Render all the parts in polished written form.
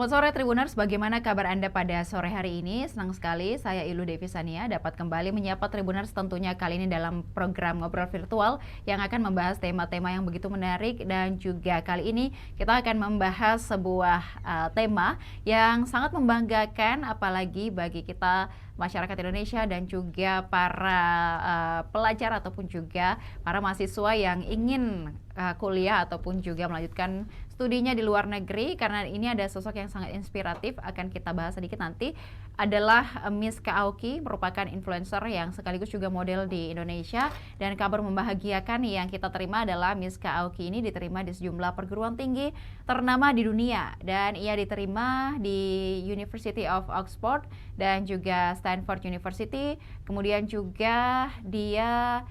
Selamat sore Tribuners, bagaimana kabar Anda pada sore hari ini? Senang sekali saya Ilu Devi Sania dapat kembali menyapa Tribuners tentunya kali ini dalam program Ngobrol Virtual yang akan membahas tema-tema yang begitu menarik, dan juga kali ini kita akan membahas sebuah tema yang sangat membanggakan apalagi bagi kita masyarakat Indonesia dan juga para pelajar ataupun juga para mahasiswa yang ingin kuliah ataupun juga melanjutkan studinya di luar negeri, karena ini ada sosok yang sangat inspiratif, akan kita bahas sedikit nanti, adalah Miska Aoki, merupakan influencer yang sekaligus juga model di Indonesia. Dan kabar membahagiakan yang kita terima adalah Miska Aoki ini diterima di sejumlah perguruan tinggi ternama di dunia, dan ia diterima di University of Oxford dan juga Stanford University. Kemudian juga dia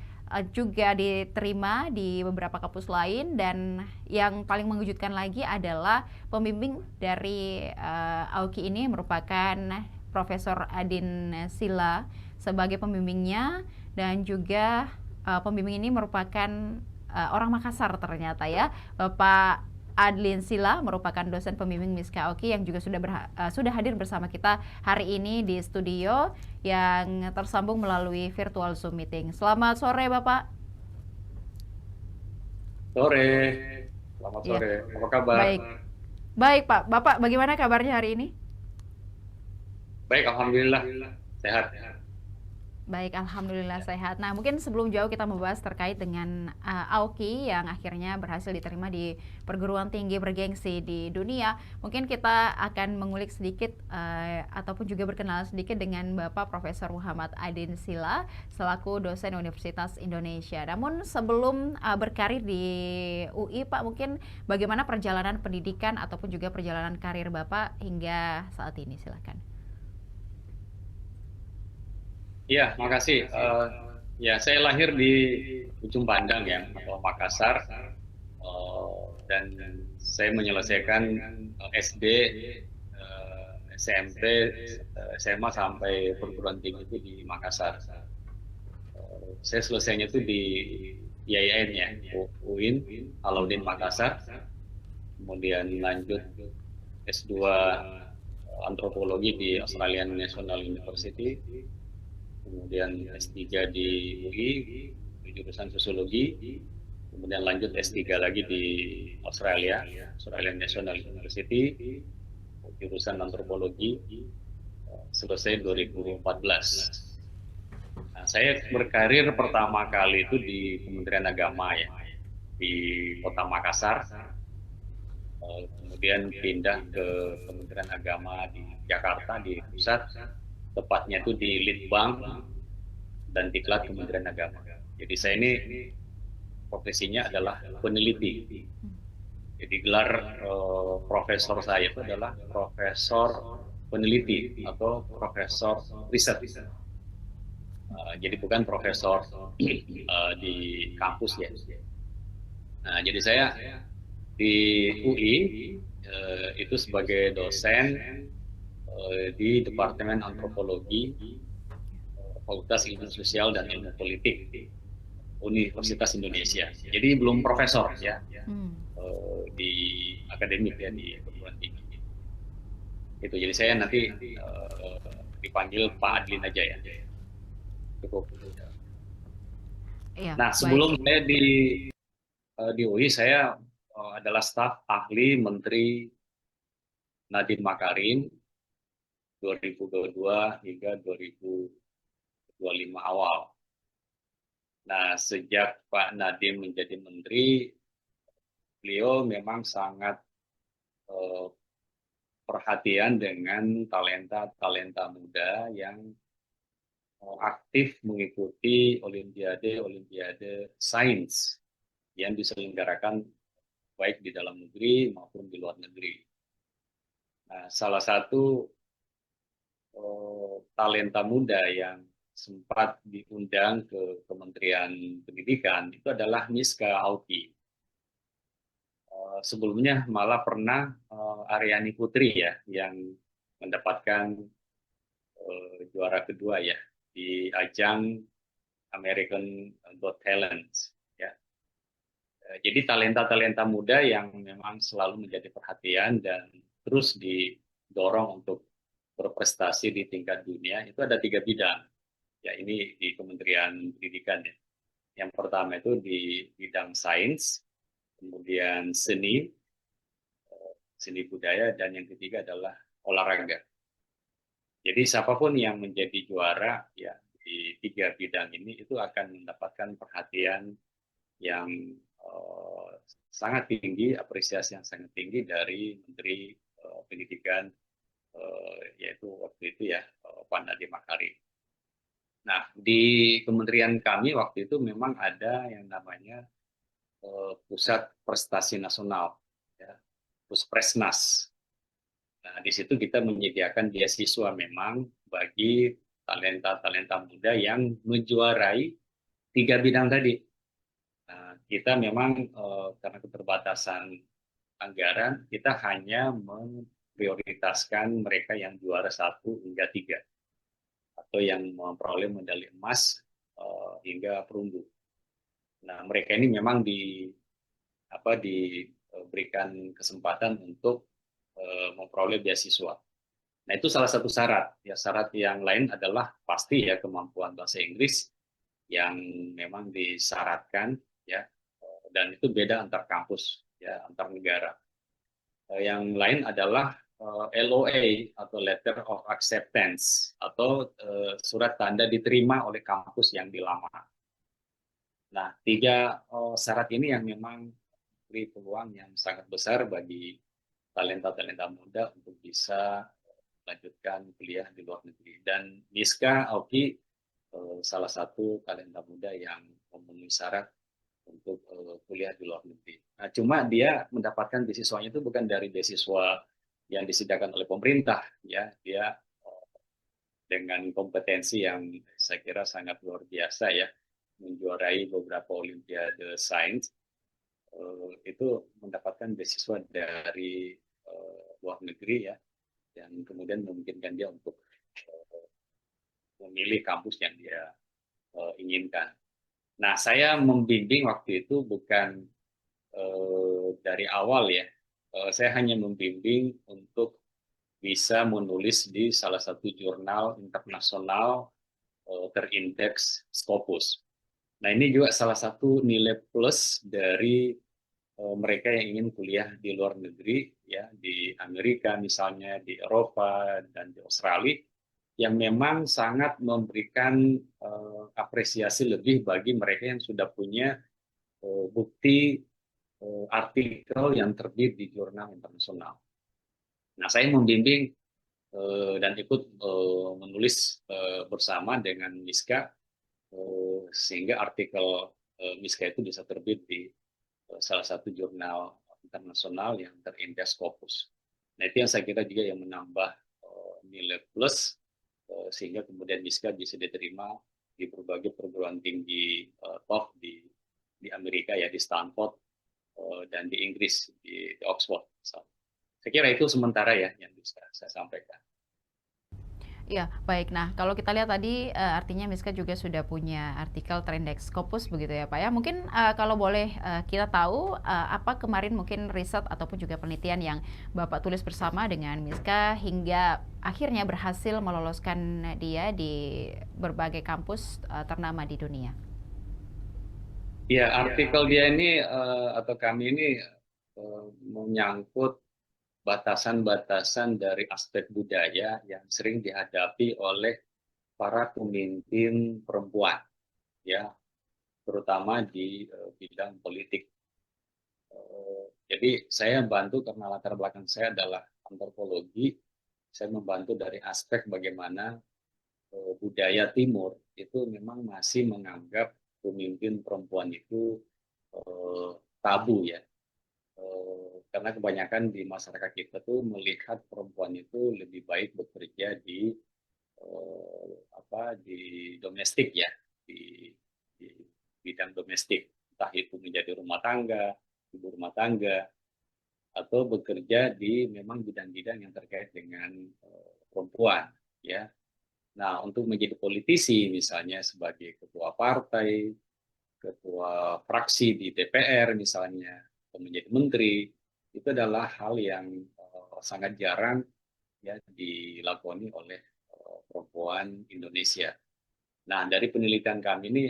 juga diterima di beberapa kampus lain, dan yang paling mengejutkan lagi adalah pembimbing dari Aoki ini merupakan Profesor Adin Sila sebagai pembimbingnya, dan juga pembimbing ini merupakan orang Makassar ternyata ya. Bapak Adlin Sila merupakan dosen pembimbing Miska Aoki yang juga sudah hadir bersama kita hari ini di studio yang tersambung melalui virtual Zoom meeting. Selamat sore Bapak. Sore, selamat Iya, sore. Apa kabar? baik. Baik Pak, Bapak bagaimana kabarnya hari ini? Baik, alhamdulillah sehat. Baik, alhamdulillah sehat. Nah, mungkin sebelum jauh kita membahas terkait dengan Aoki yang akhirnya berhasil diterima di perguruan tinggi bergengsi di dunia, mungkin kita akan mengulik sedikit ataupun juga berkenalan sedikit dengan Bapak Profesor Muhammad Adin Sila selaku dosen Universitas Indonesia. Namun sebelum berkarir di UI, Pak, mungkin bagaimana perjalanan pendidikan ataupun juga perjalanan karir Bapak hingga saat ini? Silakan. Iya, makasih. Ya, saya lahir di Ujung Pandang ya, atau Makassar, dan saya menyelesaikan SD, SMP, SMA sampai perguruan tinggi itu di Makassar. Saya selesainya itu di IAIN ya, UIN, Alauddin Makassar, kemudian lanjut S2 antropologi di Australian National University, kemudian S3 di UI, di jurusan sosiologi, kemudian lanjut S3 lagi di Australia, Australian National University, jurusan antropologi, selesai 2014. Nah, saya berkarir pertama kali itu di Kementerian Agama ya, di Kota Makassar, kemudian pindah ke Kementerian Agama di Jakarta, di pusat, tepatnya itu di Litbang dan Diklat Kementerian Agama. Jadi saya ini profesinya adalah peneliti. Jadi gelar profesor saya itu adalah profesor peneliti atau profesor riset. Jadi bukan profesor di kampus ya. Nah, jadi saya di UI itu sebagai dosen di Departemen Antropologi, Fakultas Ilmu Sosial dan Ilmu Politik Universitas Indonesia. Jadi belum profesor ya, di akademik ya, di perguruan tinggi. Itu jadi saya nanti dipanggil Pak Adlin aja ya. Cukup. Iya, Nah, baik. sebelum saya di UI saya adalah staf ahli Menteri Nadiem Makarim 2022 hingga 2025 awal. Nah, sejak Pak Nadiem menjadi menteri, beliau memang sangat perhatian dengan talenta-talenta muda yang aktif mengikuti olimpiade sains yang diselenggarakan baik di dalam negeri maupun di luar negeri. Nah, salah satu talenta muda yang sempat diundang ke Kementerian Pendidikan itu adalah Miska Aoki. Sebelumnya malah pernah Aryani Putri ya yang mendapatkan juara kedua ya di ajang American Got Talent ya. Jadi talenta-talenta muda yang memang selalu menjadi perhatian dan terus dorong untuk berprestasi di tingkat dunia itu ada 3 bidang. Ya, ini di Kementerian Pendidikan ya. Yang pertama itu di bidang sains, kemudian seni budaya, dan yang ketiga adalah olahraga. Jadi siapapun yang menjadi juara ya di 3 bidang ini itu akan mendapatkan perhatian yang sangat tinggi, apresiasi yang sangat tinggi dari Menteri Pendidikan, yaitu waktu itu ya Pak Nadiem Makarim. Nah, di kementerian kami waktu itu memang ada yang namanya Pusat Prestasi Nasional, ya, Puspresnas. Nah, di situ kita menyediakan beasiswa memang bagi talenta-talenta muda yang menjuarai 3 bidang tadi. Nah, kita memang karena keterbatasan anggaran, kita hanya memprioritaskan mereka yang juara 1 hingga 3 atau yang memperoleh medali emas hingga perunggu. Nah, mereka ini memang diberikan kesempatan untuk memperoleh beasiswa. Nah, itu salah satu syarat. Ya, syarat yang lain adalah pasti ya kemampuan bahasa Inggris yang memang disyaratkan ya, dan itu beda antar kampus ya, antar negara. Yang lain adalah LOA atau Letter of Acceptance atau surat tanda diterima oleh kampus yang dilamar. Nah, 3 syarat ini yang memang beri peluang yang sangat besar bagi talenta-talenta muda untuk bisa melanjutkan kuliah di luar negeri. Dan Miska Auki salah satu talenta muda yang memenuhi syarat untuk kuliah di luar negeri. Nah, cuma dia mendapatkan beasiswanya itu bukan dari beasiswa yang disediakan oleh pemerintah, ya. Dia dengan kompetensi yang saya kira sangat luar biasa ya, menjuarai beberapa olimpiade sains, itu mendapatkan beasiswa dari luar negeri ya, dan kemudian memungkinkan dia untuk memilih kampus yang dia inginkan. Nah, saya membimbing waktu itu bukan dari awal ya. Saya hanya membimbing untuk bisa menulis di salah satu jurnal internasional terindeks Scopus. Nah, ini juga salah satu nilai plus dari mereka yang ingin kuliah di luar negeri, ya, di Amerika misalnya, di Eropa, dan di Australia, yang memang sangat memberikan apresiasi lebih bagi mereka yang sudah punya bukti artikel yang terbit di jurnal internasional. Nah, saya membimbing dan ikut menulis bersama dengan Miska sehingga artikel Miska itu bisa terbit di salah satu jurnal internasional yang terindeks Scopus. Nah, itu yang saya kira juga yang menambah nilai plus sehingga kemudian Miska bisa diterima di berbagai perguruan tinggi top di Amerika ya, di Stanford dan di Inggris di Oxford. Saya kira itu sementara ya yang bisa saya sampaikan. Iya, baik. Nah, kalau kita lihat tadi artinya Miska juga sudah punya artikel terindeks Scopus begitu ya, Pak ya. Mungkin kalau boleh kita tahu apa kemarin mungkin riset ataupun juga penelitian yang Bapak tulis bersama dengan Miska hingga akhirnya berhasil meloloskan dia di berbagai kampus ternama di dunia. Ya, artikel dia ini atau kami ini menyangkut batasan-batasan dari aspek budaya yang sering dihadapi oleh para pemimpin perempuan, ya, terutama di bidang politik. Jadi saya bantu karena latar belakang saya adalah antropologi, saya membantu dari aspek bagaimana budaya Timur itu memang masih menganggap pemimpin perempuan itu eh, tabu ya. Karena kebanyakan di masyarakat kita tuh melihat perempuan itu lebih baik bekerja di domestik ya, di bidang domestik, entah itu menjadi rumah tangga, ibu rumah tangga, atau bekerja di memang bidang-bidang yang terkait dengan perempuan ya. Nah, untuk menjadi politisi misalnya sebagai ketua partai, ketua fraksi di DPR misalnya, atau menjadi menteri, itu adalah hal yang sangat jarang ya dilakoni oleh perempuan Indonesia. Nah, dari penelitian kami ini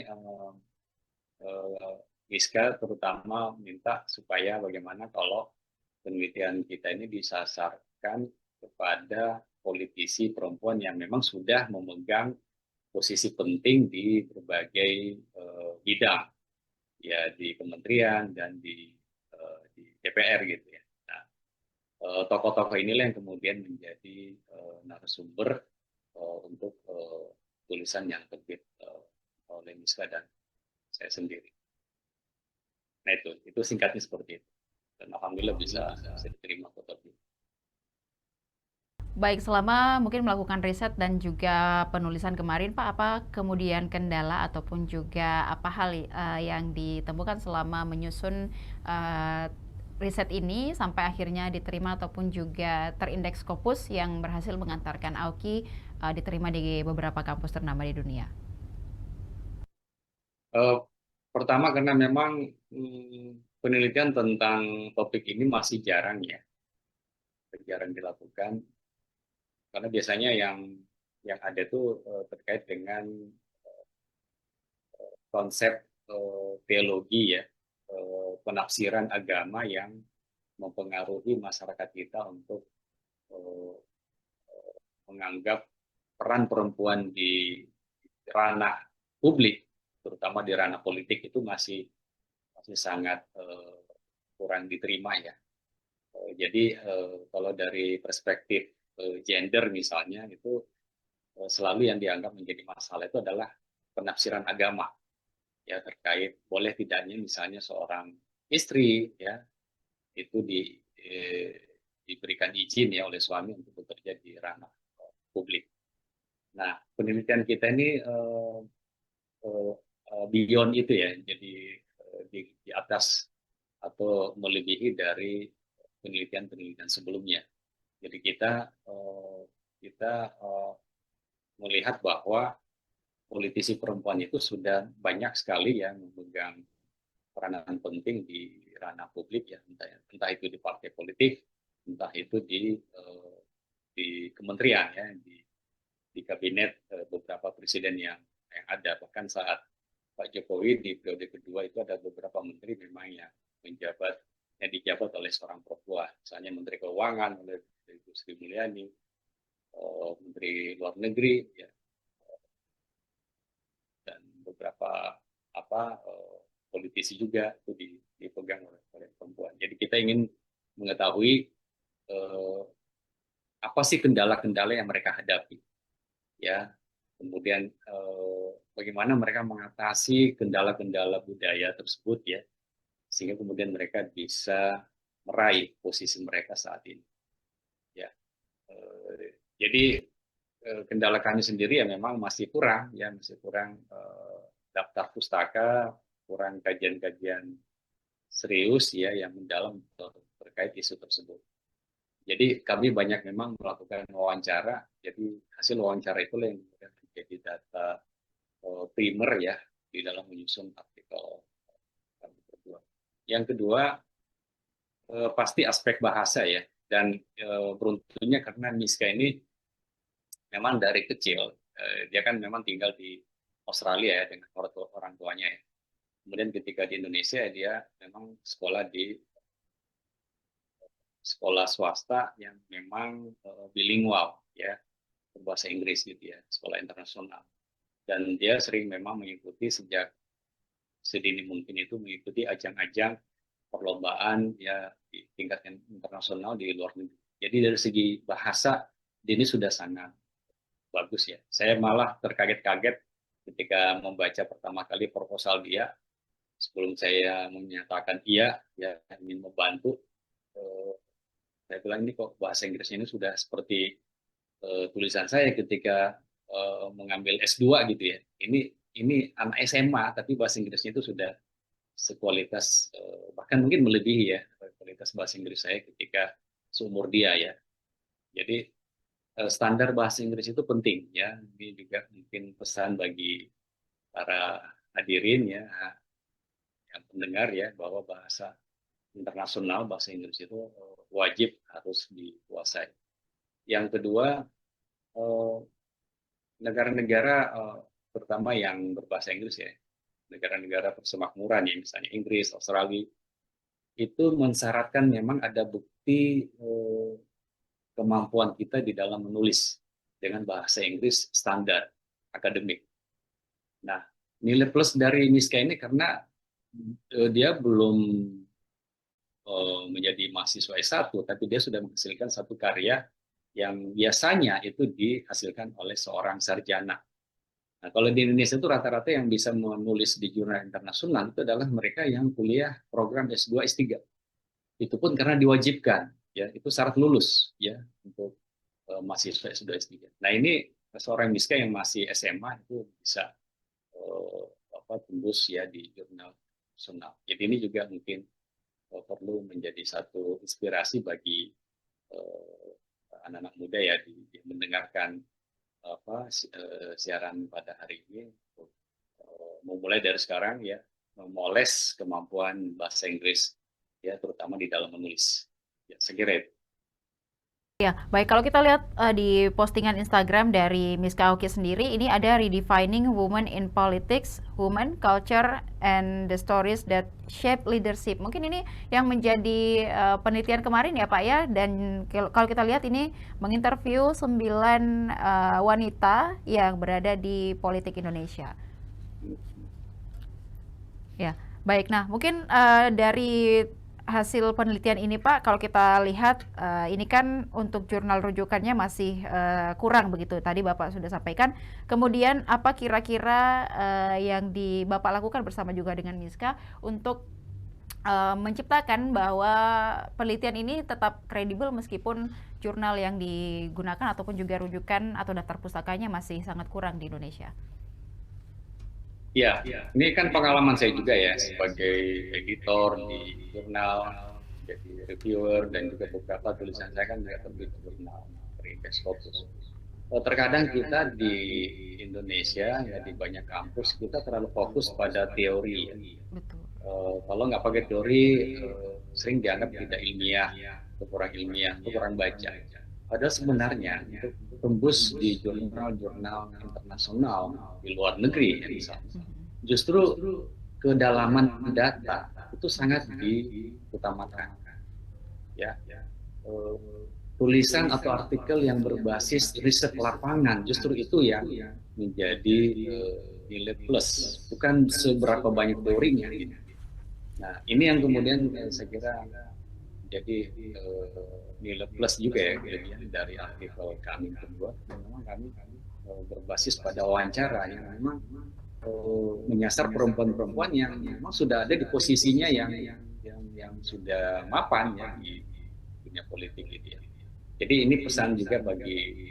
Giska terutama minta supaya bagaimana kalau penelitian kita ini disasarkan kepada politisi perempuan yang memang sudah memegang posisi penting di berbagai bidang, ya di kementerian dan di DPR gitu ya. Nah, tokoh-tokoh inilah yang kemudian menjadi narasumber untuk tulisan yang terbit oleh Miska dan saya sendiri. Nah itu singkatnya seperti itu. Dan alhamdulillah bisa diterima fotonya. Baik, selama mungkin melakukan riset dan juga penulisan kemarin, Pak, apa kemudian kendala ataupun juga apa hal yang ditemukan selama menyusun uh, riset ini sampai akhirnya diterima ataupun juga terindeks Scopus yang berhasil mengantarkan Auki diterima di beberapa kampus ternama di dunia? Uh, Pertama karena memang penelitian tentang topik ini masih jarang dilakukan karena biasanya yang ada tuh terkait dengan konsep teologi ya, penafsiran agama yang mempengaruhi masyarakat kita untuk eh, menganggap peran perempuan di ranah publik, terutama di ranah politik itu masih sangat kurang diterima ya. Jadi kalau dari perspektif gender misalnya itu selalu yang dianggap menjadi masalah itu adalah penafsiran agama ya terkait boleh tidaknya misalnya seorang istri ya itu diberikan izin ya oleh suami untuk bekerja di ranah publik. Nah, penelitian kita ini beyond itu ya, jadi di atas atau melebihi dari penelitian-penelitian sebelumnya. Jadi kita melihat bahwa politisi perempuan itu sudah banyak sekali yang memegang peranan penting di ranah publik ya, entah itu di partai politik, entah itu di kementerian ya, di kabinet beberapa presiden yang ada. Bahkan saat Pak Jokowi di periode kedua itu ada beberapa menteri memang yang dijabat oleh seorang perempuan, misalnya Menteri Keuangan oleh Ibu Sri Mulyani, Menteri Luar Negeri, ya, dan beberapa politisi juga itu dipegang oleh perempuan. Jadi kita ingin mengetahui eh, apa sih kendala-kendala yang mereka hadapi, ya. Kemudian bagaimana mereka mengatasi kendala-kendala budaya tersebut, ya, sehingga kemudian mereka bisa meraih posisi mereka saat ini. Ya, jadi kendala kami sendiri ya memang masih kurang, daftar pustaka, kurang kajian-kajian serius ya yang mendalam terkait isu tersebut. Jadi kami banyak memang melakukan wawancara. Jadi hasil wawancara itulah yang menjadi data primer ya di dalam menyusun artikel kami berdua. Yang kedua pasti aspek bahasa ya. Dan beruntungnya karena Miska ini memang dari kecil dia kan memang tinggal di Australia ya dengan orang tuanya ya. Kemudian ketika di Indonesia dia memang sekolah di sekolah swasta yang memang bilingual ya berbahasa Inggris gitu ya, sekolah internasional. Dan dia sering memang mengikuti sejak sedini mungkin itu mengikuti ajang-ajang perlombaan ya di tingkat internasional di luar negeri. Jadi dari segi bahasa dia ini sudah sangat bagus ya. Saya malah terkaget-kaget ketika membaca pertama kali proposal dia sebelum saya menyatakan iya ya ingin membantu. Saya bilang ini kok bahasa Inggrisnya ini sudah seperti tulisan saya ketika mengambil S2 gitu ya. Ini anak SMA tapi bahasa Inggrisnya itu sudah sekualitas bahkan mungkin melebihi ya kualitas bahasa Inggris saya ketika seumur dia ya. Jadi standar bahasa Inggris itu penting ya. Ini juga mungkin pesan bagi para hadirin ya yang pendengar ya bahwa bahasa internasional bahasa Inggris itu wajib harus dikuasai. Yang kedua, eh, negara-negara terutama yang berbahasa Inggris ya, negara-negara persemakmuran ya, misalnya Inggris, Australia, itu mensyaratkan memang ada bukti kemampuan kita di dalam menulis dengan bahasa Inggris standar akademik. Nah, nilai plus dari Miska ini karena dia belum menjadi mahasiswa S1, tapi dia sudah menghasilkan satu karya yang biasanya itu dihasilkan oleh seorang sarjana. Nah, kalau di Indonesia itu rata-rata yang bisa menulis di jurnal internasional itu adalah mereka yang kuliah program S2, S3. Itu pun karena diwajibkan, ya itu syarat lulus ya untuk mahasiswa S2, S3. Nah ini seorang Miska yang masih SMA itu bisa eh, tembus ya di jurnal nasional. Jadi ini juga mungkin perlu menjadi satu inspirasi bagi anak-anak muda ya di mendengarkan siaran pada hari ini untuk memulai dari sekarang ya memoles kemampuan bahasa Inggris ya terutama di dalam menulis. Ya, saya kira itu. Ya, baik kalau kita lihat di postingan Instagram dari Miss Kaoki sendiri, ini ada redefining women in politics, women, culture, and the stories that shape leadership. Mungkin ini yang menjadi penelitian kemarin ya Pak ya, dan kalau kita lihat ini menginterview 9 wanita yang berada di politik Indonesia. Ya, baik. Nah, mungkin dari hasil penelitian ini, Pak, kalau kita lihat ini kan untuk jurnal rujukannya masih kurang begitu. Tadi Bapak sudah sampaikan. Kemudian apa kira-kira yang Bapak lakukan bersama juga dengan Miska untuk menciptakan bahwa penelitian ini tetap kredibel meskipun jurnal yang digunakan ataupun juga rujukan atau daftar pustakanya masih sangat kurang di Indonesia. Ya, ini kan pengalaman saya juga ya sebagai editor di jurnal, jadi reviewer dan juga beberapa tulisan saya kan juga terbit di jurnal Terintex Scopus. Terkadang kita di Indonesia ya di banyak kampus kita terlalu fokus pada teori ya. Betul. Kalau nggak pakai teori sering dianggap tidak ilmiah, atau kurang ilmiah, atau kurang baca. Padahal sebenarnya untuk tembus di jurnal-jurnal internasional di luar negeri ya, misalnya, justru kedalaman data itu sangat diutamakan. Ya, tulisan atau artikel yang berbasis riset lapangan justru itu yang menjadi nilai plus, bukan seberapa banyak teorinya. Gitu. Nah, ini yang kemudian saya kira jadi nilai plus juga ya kelebihan dari artikel kami kedua. Memang kami berbasis pada wawancara yang memang menyasar perempuan-perempuan yang memang sudah ada di posisinya yang sudah mapan ya di dunia politik gitu ya. Jadi ini pesan juga bagi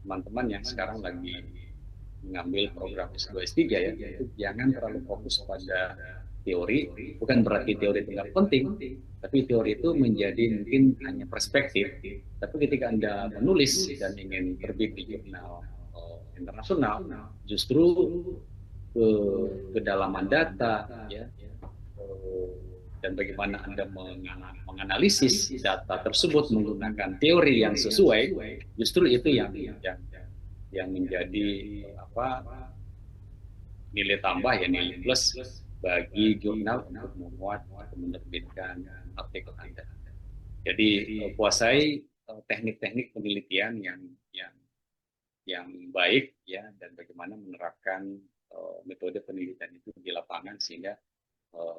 teman-teman yang sekarang lagi mengambil program S2 S3 ya, itu jangan terlalu fokus pada teori, bukan berarti teori itu nggak penting, tapi teori itu menjadi mungkin hanya perspektif. Tapi ketika Anda menulis dan ingin terbit di jurnal internasional, justru kedalaman data ya dan bagaimana Anda menganalisis data tersebut menggunakan teori yang sesuai, justru itu yang menjadi nilai tambah ya nilai plus bagi jurnal untuk memuat atau menerbitkan artikel Anda. Jadi kuasai teknik-teknik penelitian yang baik ya dan bagaimana menerapkan metode penelitian itu di lapangan sehingga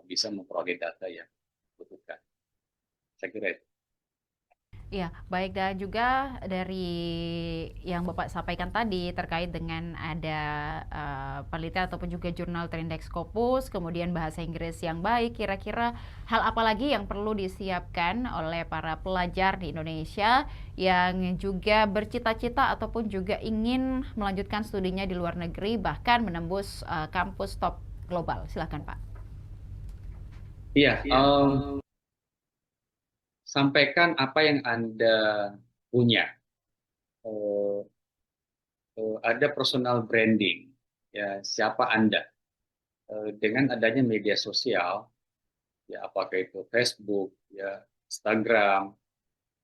bisa memperoleh data yang dibutuhkan. Saya kira itu. Iya, baik dan juga dari yang Bapak sampaikan tadi terkait dengan ada penelitian ataupun juga jurnal Terindex Scopus, kemudian bahasa Inggris yang baik, kira-kira hal apa lagi yang perlu disiapkan oleh para pelajar di Indonesia yang juga bercita-cita ataupun juga ingin melanjutkan studinya di luar negeri bahkan menembus kampus top global. Silakan Pak. Iya, sampaikan apa yang Anda punya. Ada personal branding, ya siapa Anda. Dengan adanya media sosial, ya apakah itu Facebook, ya Instagram,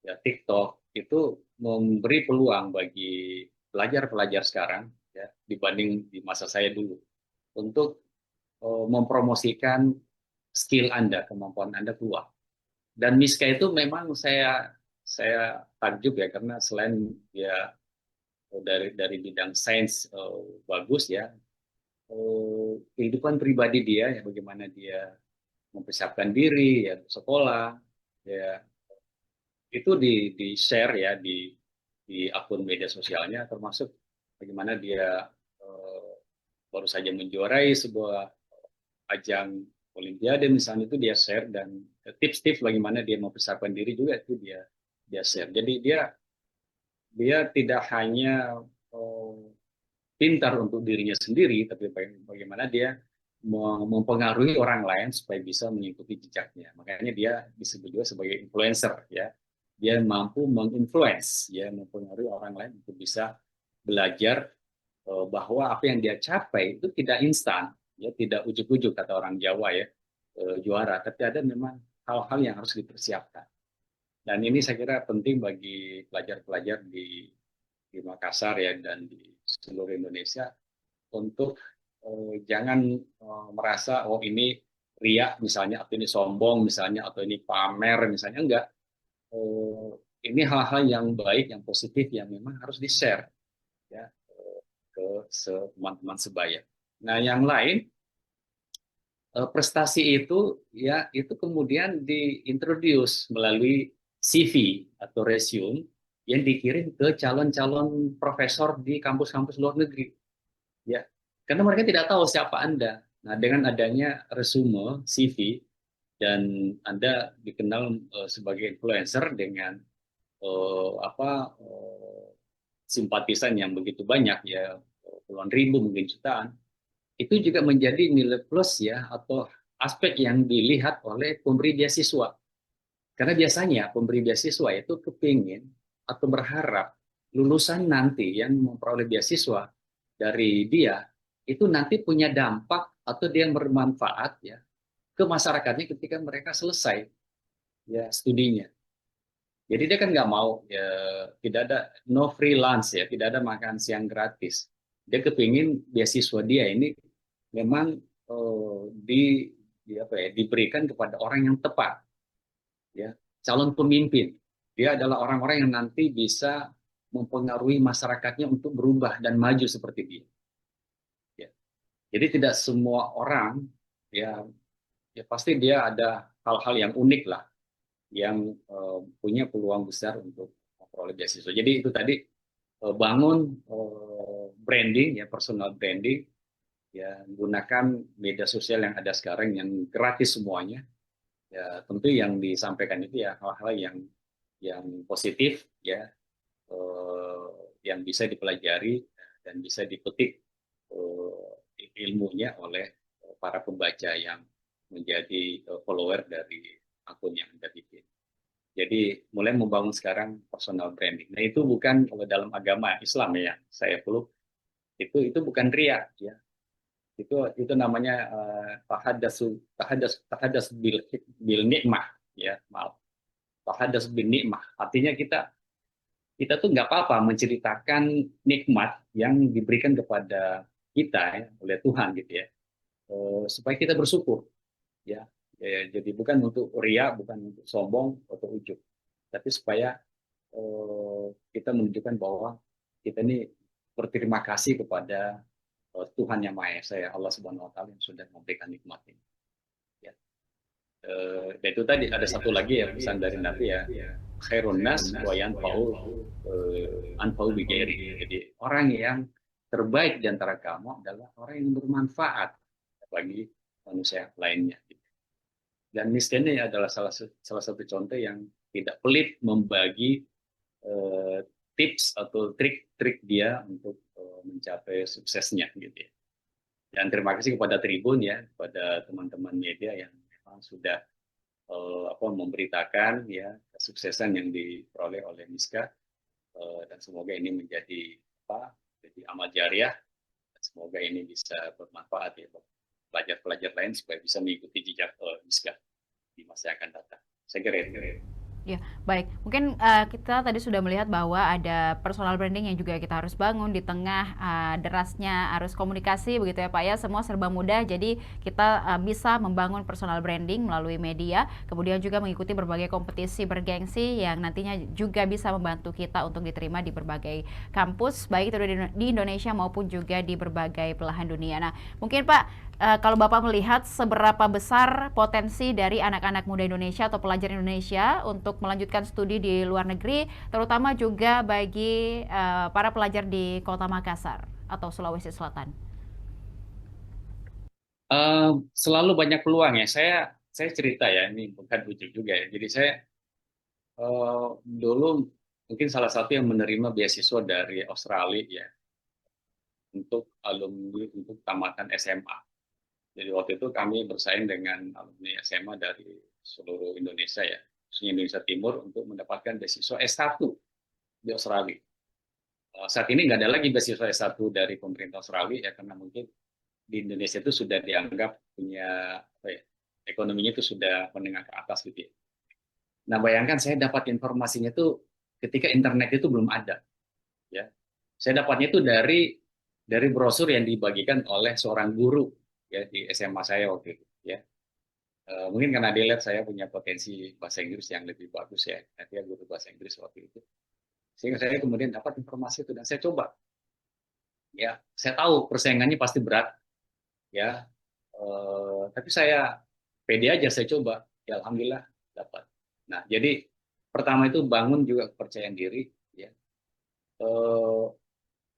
ya TikTok, itu memberi peluang bagi pelajar-pelajar sekarang ya dibanding di masa saya dulu untuk mempromosikan skill Anda, kemampuan Anda keluar. Dan Miska itu memang saya takjub ya karena selain dia dari bidang sains bagus ya, kehidupan pribadi dia ya bagaimana dia mempersiapkan diri ya sekolah ya itu di share ya di akun media sosialnya termasuk bagaimana dia eh, baru saja menjuarai sebuah ajang Olimpiade misalnya itu dia share dan tips-tips bagaimana dia mempersiapkan diri juga itu dia share. Jadi dia dia tidak hanya eh, pintar untuk dirinya sendiri, tapi bagaimana dia mempengaruhi orang lain supaya bisa mengikuti jejaknya. Makanya dia disebut juga sebagai influencer ya. Dia mampu menginfluence, ya, mempengaruhi orang lain untuk bisa belajar bahwa apa yang dia capai itu tidak instan, ya, tidak ujuk-ujuk kata orang Jawa ya, juara, tapi ada memang hal-hal yang harus dipersiapkan. Dan ini saya kira penting bagi pelajar-pelajar di Makassar ya dan di seluruh Indonesia untuk jangan merasa oh ini riak misalnya atau ini sombong misalnya atau ini pamer misalnya enggak. Ini hal-hal yang baik yang positif yang memang harus di-share ya ke teman-teman sebaya. Nah, yang lain prestasi itu ya itu kemudian diintroduce melalui CV atau resume yang dikirim ke calon-calon profesor di kampus-kampus luar negeri ya karena mereka tidak tahu siapa Anda. Nah, dengan adanya resume CV dan Anda dikenal sebagai influencer dengan simpatisan yang begitu banyak ya puluhan ribu mungkin jutaan itu juga menjadi nilai plus ya atau aspek yang dilihat oleh pemberi beasiswa karena biasanya pemberi beasiswa itu kepingin atau berharap lulusan nanti yang memperoleh beasiswa dari dia itu nanti punya dampak atau dia bermanfaat ya ke masyarakatnya ketika mereka selesai ya studinya. Jadi dia kan nggak mau ya tidak ada no freelance ya, tidak ada makan siang gratis. Dia kepingin beasiswa dia ini memang apa ya, diberikan kepada orang yang tepat ya, calon pemimpin. Dia adalah orang-orang yang nanti bisa mempengaruhi masyarakatnya untuk berubah dan maju seperti dia. Ya. Jadi tidak semua orang ya, ya pasti dia ada hal-hal yang unik lah yang punya peluang besar untuk memperoleh beasiswa. Jadi itu tadi bangun branding ya personal branding ya gunakan media sosial yang ada sekarang yang gratis semuanya. Ya tentu yang disampaikan itu ya hal-hal yang positif ya eh, yang bisa dipelajari dan bisa dipetik ilmunya oleh para pembaca yang menjadi follower dari akun yang Anda bikin. Jadi mulai membangun sekarang personal branding. Nah itu bukan kalau dalam agama Islam ya, saya peluk itu bukan riya ya. Itu namanya tahadas bil nikmah ya, maaf. Tahadas bil nikmah. Artinya kita tuh nggak apa-apa menceritakan nikmat yang diberikan kepada kita ya, oleh Tuhan gitu ya. Supaya kita bersyukur ya. Jadi bukan untuk ria, bukan untuk sombong atau ujub, tapi supaya kita menunjukkan bahwa kita ini berterima kasih kepada Tuhan yang Maha Esa ya Allah Subhanahu Wa Taala yang sudah memberikan nikmat ini. Ya. Dan itu tadi ada satu lagi ya pesan dari Nabi ya khairun nas wa yanfa'u anfa'u bi ghairi. Jadi orang yang terbaik di antara kamu adalah orang yang bermanfaat bagi manusia lainnya. Dan Miskin ini adalah salah satu contoh yang tidak pelit membagi tips atau trik-trik dia untuk mencapai suksesnya gitu ya. Dan terima kasih kepada Tribun ya, kepada teman-teman media yang memang sudah memberitakan ya kesuksesan yang diperoleh oleh Miska dan semoga ini menjadi jadi amal jariah dan semoga ini bisa bermanfaat ya buat pelajar-pelajar lain supaya bisa mengikuti jejak Miska di masa yang akan datang. Saya kira itu. Ya, baik. Mungkin kita tadi sudah melihat bahwa ada personal branding yang juga kita harus bangun di tengah derasnya arus komunikasi begitu ya Pak ya. Semua serba mudah, jadi kita bisa membangun personal branding melalui media, kemudian juga mengikuti berbagai kompetisi bergengsi yang nantinya juga bisa membantu kita untuk diterima di berbagai kampus, baik itu di Indonesia maupun juga di berbagai belahan dunia. Nah, mungkin Pak, kalau Bapak melihat seberapa besar potensi dari anak-anak muda Indonesia atau pelajar Indonesia untuk melanjutkan studi di luar negeri, terutama juga bagi para pelajar di Kota Makassar atau Sulawesi Selatan. Selalu banyak peluang ya. Saya cerita ya, ini bukan lucu juga ya. Jadi saya dulu mungkin salah satu yang menerima beasiswa dari Australia ya untuk alumni untuk tamatan SMA. Jadi waktu itu kami bersaing dengan alumni SMA dari seluruh Indonesia ya, khususnya Indonesia Timur untuk mendapatkan beasiswa S1 di Australia. Saat ini nggak ada lagi beasiswa S1 dari pemerintah Australia ya, karena mungkin di Indonesia itu sudah dianggap punya apa ya, ekonominya itu sudah menengah ke atas gitu ya. Nah bayangkan saya dapat informasinya itu ketika internet itu belum ada ya. Saya dapatnya itu dari brosur yang dibagikan oleh seorang guru ya di SMA saya waktu itu ya. Mungkin karena dia lihat saya punya potensi bahasa Inggris yang lebih bagus ya, dia guru bahasa Inggris waktu itu. Sehingga saya kemudian dapat informasi itu dan saya coba. Ya, saya tahu persaingannya pasti berat ya. Tapi saya pede aja saya coba. Ya alhamdulillah dapat. Nah, jadi pertama itu bangun juga kepercayaan diri ya. Eh,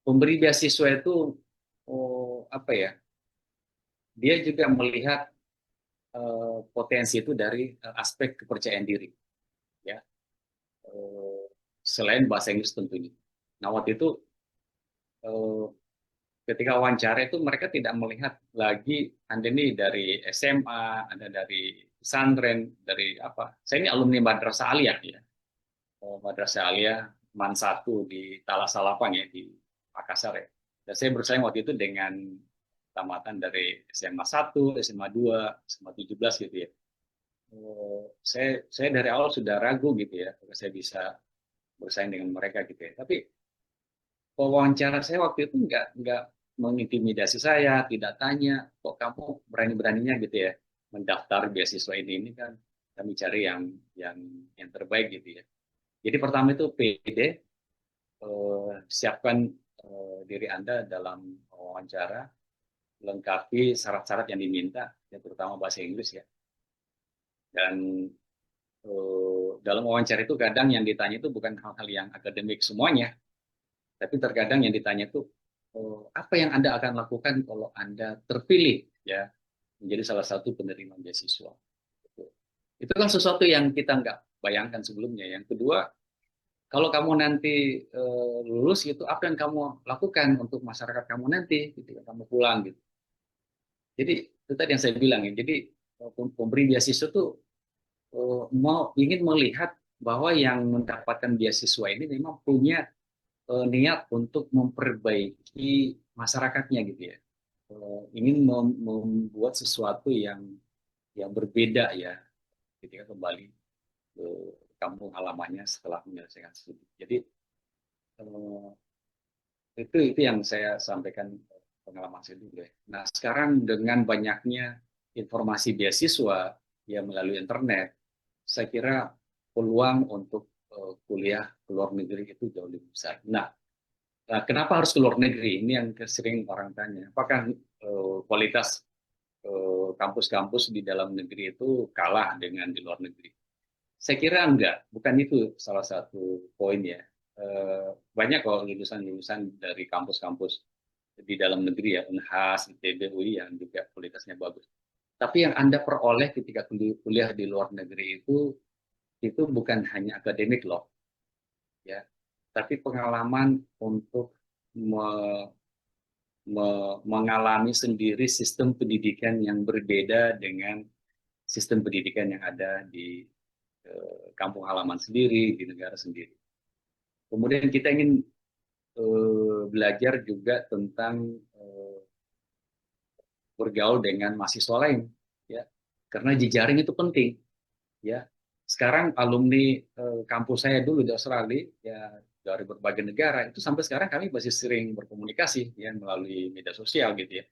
Pemberi beasiswa itu apa ya? Dia juga melihat potensi itu dari aspek kepercayaan diri ya. Eh, Selain bahasa Inggris tentunya. Nah, waktu itu eh, ketika wawancara itu mereka tidak melihat lagi Anda ini dari SMA, Anda dari pesantren, dari apa. Saya ini alumni Madrasah Aliyah ya. Madrasah Aliyah Man 1 di Talas Salapang ya di Makassar ya. Dan saya bersaing waktu itu dengan tamatan dari SMA 1, SMA 2, SMA 17 gitu ya. Saya dari awal sudah ragu gitu ya, saya bisa bersaing dengan mereka gitu ya. Tapi wawancara saya waktu itu nggak mengintimidasi saya, tidak tanya, kok kamu berani-beraninya gitu ya mendaftar beasiswa ini kan kami cari yang yang terbaik gitu ya. Jadi pertama itu PD, siapkan diri Anda dalam wawancara, lengkapi syarat-syarat yang diminta, ya terutama bahasa Inggris ya. Dan dalam wawancara itu kadang yang ditanya itu bukan hal-hal yang akademik semuanya, tapi terkadang yang ditanya itu apa yang Anda akan lakukan kalau Anda terpilih ya menjadi salah satu penerima beasiswa. Itu kan sesuatu yang kita nggak bayangkan sebelumnya. Yang kedua, kalau kamu nanti lulus gitu, apa yang kamu lakukan untuk masyarakat kamu nanti, gitu, kamu pulang gitu. Jadi itu tadi yang saya bilang ya. Jadi pemberi beasiswa itu ingin melihat bahwa yang mendapatkan beasiswa ini memang punya niat untuk memperbaiki masyarakatnya gitu ya. Ingin membuat sesuatu yang berbeda ya ketika kembali ke kampung halamannya setelah menyelesaikan studi. Jadi eh, itu yang saya sampaikan pengalaman saya dulu ya. Nah sekarang dengan banyaknya informasi beasiswa ya melalui internet, saya kira peluang untuk kuliah ke luar negeri itu jauh lebih besar. Nah, kenapa harus ke luar negeri? Ini yang sering orang tanya. Apakah kualitas kampus-kampus di dalam negeri itu kalah dengan di luar negeri? Saya kira enggak. Bukan itu salah satu poin ya. Banyak kok lulusan-lulusan dari kampus-kampus di dalam negeri ya, Unhas, ITB, UI yang juga kualitasnya bagus. Tapi yang Anda peroleh ketika kuliah di luar negeri itu bukan hanya akademik loh, ya, tapi pengalaman untuk mengalami sendiri sistem pendidikan yang berbeda dengan sistem pendidikan yang ada di kampung halaman sendiri, di negara sendiri. Kemudian kita ingin belajar juga tentang bergaul dengan mahasiswa lain, ya, karena jejaring itu penting, ya. sekarang alumni kampus saya dulu di Australia, ya dari berbagai negara, itu sampai sekarang kami masih sering berkomunikasi ya melalui media sosial gitu ya.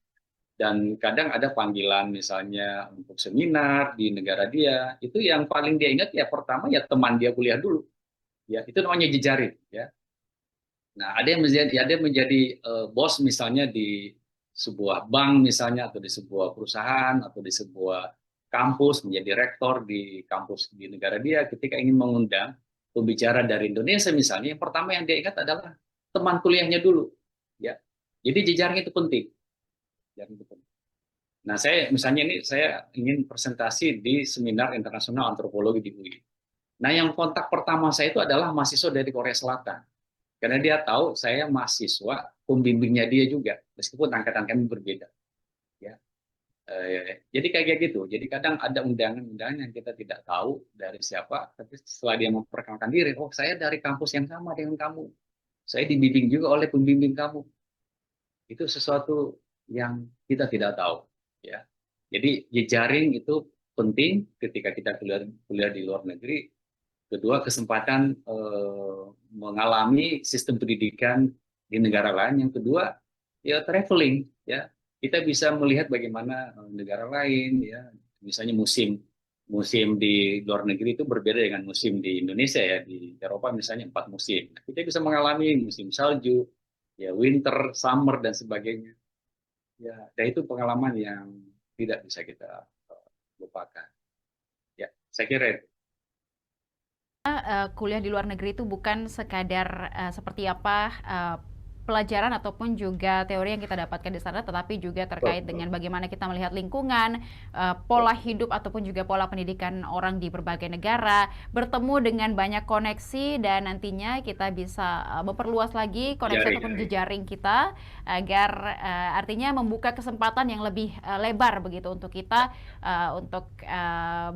Dan kadang ada panggilan misalnya untuk seminar di negara dia, itu yang paling dia ingat ya pertama ya teman dia kuliah dulu, ya itu namanya jejaring ya. Nah ada yang menjadi bos misalnya di sebuah bank misalnya atau di sebuah perusahaan atau di sebuah kampus menjadi rektor di kampus di negara dia ketika ingin mengundang pembicara dari Indonesia misalnya yang pertama yang dia ingat adalah teman kuliahnya dulu ya. Jadi jejaring itu penting. Jejaring itu penting. Nah, saya misalnya ini saya ingin presentasi di seminar internasional antropologi di UI. Nah, yang kontak pertama saya itu adalah mahasiswa dari Korea Selatan. Karena dia tahu saya mahasiswa pembimbingnya dia juga, meskipun angkatan kami berbeda. Ya. Jadi kayak gitu. Jadi kadang ada undangan-undangan yang kita tidak tahu dari siapa, tapi setelah dia memperkenalkan diri, oh saya dari kampus yang sama dengan kamu. Saya dibimbing juga oleh pembimbing kamu. Itu sesuatu yang kita tidak tahu. Ya. Jadi jejaring itu penting ketika kita kuliah di luar negeri. Kedua, kesempatan mengalami sistem pendidikan di negara lain. Yang kedua, ya traveling. Ya, kita bisa melihat bagaimana negara lain. Ya, misalnya musim musim di luar negeri itu berbeda dengan musim di Indonesia ya. Di Eropa misalnya 4 musim. Kita bisa mengalami musim salju, ya winter, summer dan sebagainya. Ya, dan itu pengalaman yang tidak bisa kita lupakan. Ya, saya kira itu. Kuliah di luar negeri itu bukan sekadar seperti apa pelajaran ataupun juga teori yang kita dapatkan di sana, tetapi juga terkait dengan bagaimana kita melihat lingkungan, pola hidup ataupun juga pola pendidikan orang di berbagai negara, bertemu dengan banyak koneksi dan nantinya kita bisa memperluas lagi koneksi ataupun jejaring kita agar artinya membuka kesempatan yang lebih lebar begitu untuk kita untuk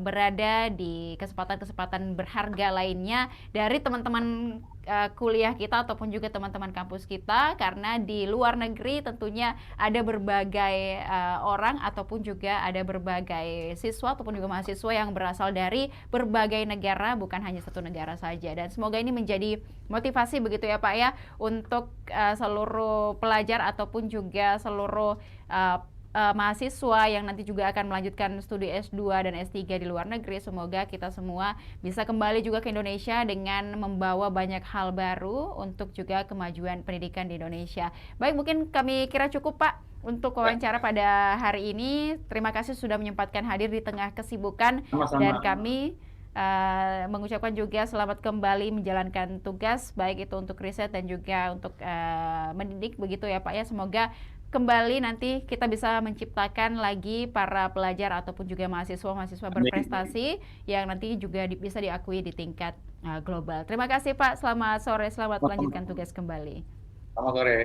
berada di kesempatan-kesempatan berharga lainnya dari teman-teman kuliah kita ataupun juga teman-teman kampus kita, karena di luar negeri tentunya ada berbagai orang ataupun juga ada berbagai siswa ataupun juga mahasiswa yang berasal dari berbagai negara, bukan hanya satu negara saja. Dan semoga ini menjadi motivasi begitu ya Pak ya untuk seluruh pelajar ataupun juga seluruh mahasiswa yang nanti juga akan melanjutkan studi S2 dan S3 di luar negeri. Semoga kita semua bisa kembali juga ke Indonesia dengan membawa banyak hal baru untuk juga kemajuan pendidikan di Indonesia. Baik, mungkin kami kira cukup Pak untuk wawancara pada hari ini. Terima kasih sudah menyempatkan hadir di tengah kesibukan. Sama-sama. Dan kami mengucapkan juga selamat kembali menjalankan tugas, baik itu untuk riset dan juga untuk mendidik begitu ya Pak ya. Semoga kembali nanti kita bisa menciptakan lagi para pelajar ataupun juga mahasiswa-mahasiswa berprestasi yang nanti juga bisa diakui di tingkat global. Terima kasih Pak, selamat sore, selamat melanjutkan tugas kembali. Selamat sore.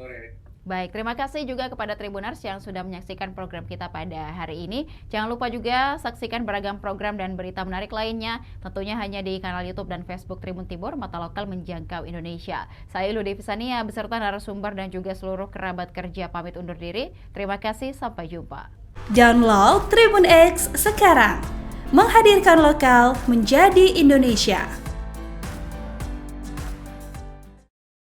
Baik, terima kasih juga kepada Tribuners yang sudah menyaksikan program kita pada hari ini. Jangan lupa juga saksikan beragam program dan berita menarik lainnya, tentunya hanya di kanal YouTube dan Facebook Tribun Timur, Mata Lokal Menjangkau Indonesia. Saya Ilu Devisania beserta narasumber dan juga seluruh kerabat kerja pamit undur diri. Terima kasih, sampai jumpa. Download Tribun X sekarang, menghadirkan lokal menjadi Indonesia.